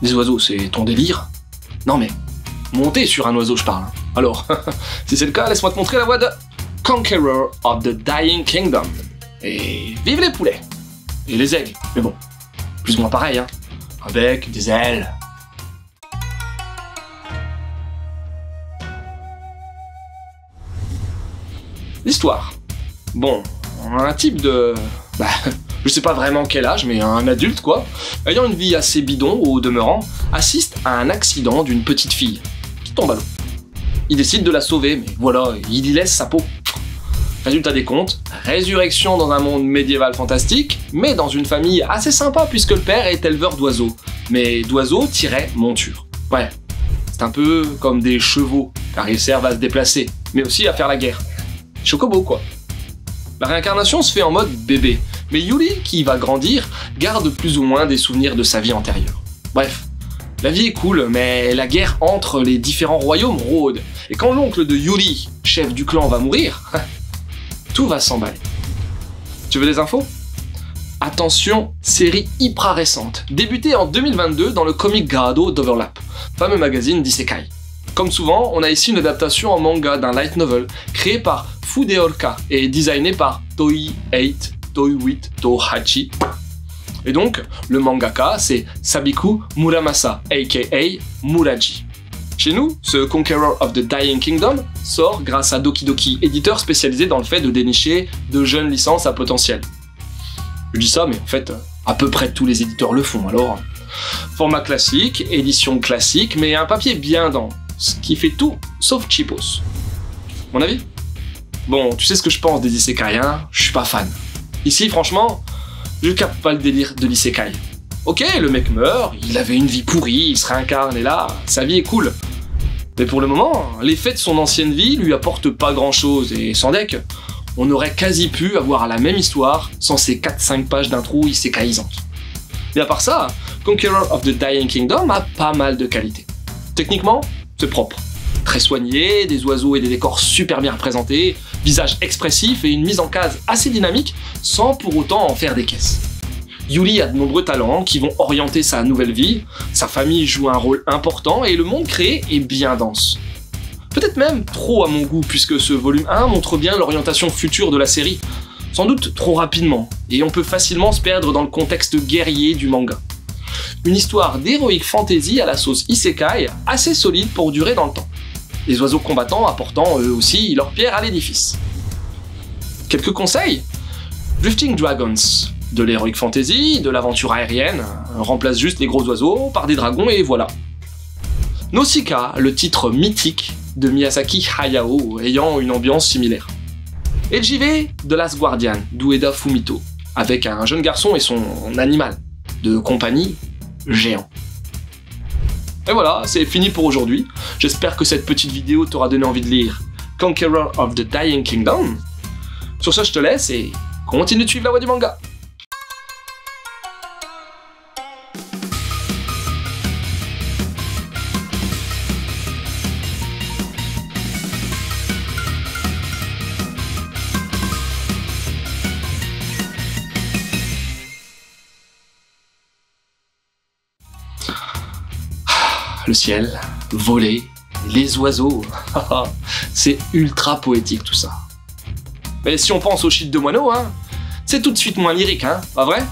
Des oiseaux, c'est ton délire? Non mais, monter sur un oiseau je parle. Alors, si c'est le cas, laisse-moi te montrer la voie de Conqueror of the Dying Kingdom. Et vive les poulets! Et les aigles, mais bon, plus ou moins pareil, hein. Un bec, des ailes. L'histoire. Bon, un type de... je sais pas vraiment quel âge, mais un adulte quoi, ayant une vie assez bidon au demeurant, assiste à un accident d'une petite fille qui tombe à l'eau. Il décide de la sauver, mais voilà, il y laisse sa peau. Résultat des comptes, résurrection dans un monde médiéval fantastique, mais dans une famille assez sympa puisque le père est éleveur d'oiseaux. Mais d'oiseaux-monture. Ouais, c'est un peu comme des chevaux, car ils servent à se déplacer, mais aussi à faire la guerre. Chocobo quoi. La réincarnation se fait en mode bébé, mais Yuri, qui va grandir, garde plus ou moins des souvenirs de sa vie antérieure. Bref, la vie est cool, mais la guerre entre les différents royaumes rôde, et quand l'oncle de Yuri, chef du clan, va mourir, tout va s'emballer. Tu veux des infos? Attention, série hyper récente, débutée en 2022 dans le Comic Grado d'Overlap, fameux magazine d'isekai. Comme souvent, on a ici une adaptation en manga d'un light novel créé par Fudeorka et designé par Toei8 Tohachi. Et donc, le mangaka, c'est Sabiku Muramasa, aka Muraji. Chez nous, ce Conqueror of the Dying Kingdom sort grâce à Doki Doki, éditeur spécialisé dans le fait de dénicher de jeunes licences à potentiel. Je dis ça, mais en fait, à peu près tous les éditeurs le font, alors. Format classique, édition classique, mais un papier bien dense, qui fait tout sauf cheapos. Mon avis? Bon, tu sais ce que je pense des isekai, hein? Je suis pas fan. Ici, franchement, je capte pas le délire de l'isekai. Ok, le mec meurt, il avait une vie pourrie, il se réincarne et là, sa vie est cool. Mais pour le moment, les faits de son ancienne vie lui apportent pas grand chose et sans deck, on aurait quasi pu avoir la même histoire sans ces 4-5 pages d'intro isekaisantes. Et à part ça, Conqueror of the Dying Kingdom a pas mal de qualités. Techniquement, c'est propre. Très soigné, des oiseaux et des décors super bien représentés, visage expressif et une mise en case assez dynamique sans pour autant en faire des caisses. Yuri a de nombreux talents qui vont orienter sa nouvelle vie, sa famille joue un rôle important et le monde créé est bien dense. Peut-être même trop à mon goût puisque ce volume 1 montre bien l'orientation future de la série, sans doute trop rapidement, et on peut facilement se perdre dans le contexte guerrier du manga. Une histoire d'heroic fantasy à la sauce isekai assez solide pour durer dans le temps. Les oiseaux combattants apportant eux aussi leur pierre à l'édifice. Quelques conseils? Drifting Dragons, de l'heroic fantasy, de l'aventure aérienne, remplace juste les gros oiseaux par des dragons et voilà. Nausicaa, le titre mythique de Miyazaki Hayao ayant une ambiance similaire. Et le JV de Last Guardian d'Ueda Fumito, avec un jeune garçon et son animal de compagnie géant. Et voilà, c'est fini pour aujourd'hui. J'espère que cette petite vidéo t'aura donné envie de lire Conqueror of the Dying Kingdom. Sur ce, je te laisse et continue de suivre la voie du manga. Le ciel, voler, les oiseaux, c'est ultra poétique tout ça. Mais si on pense au shit de moineau, hein, c'est tout de suite moins lyrique, hein, pas vrai?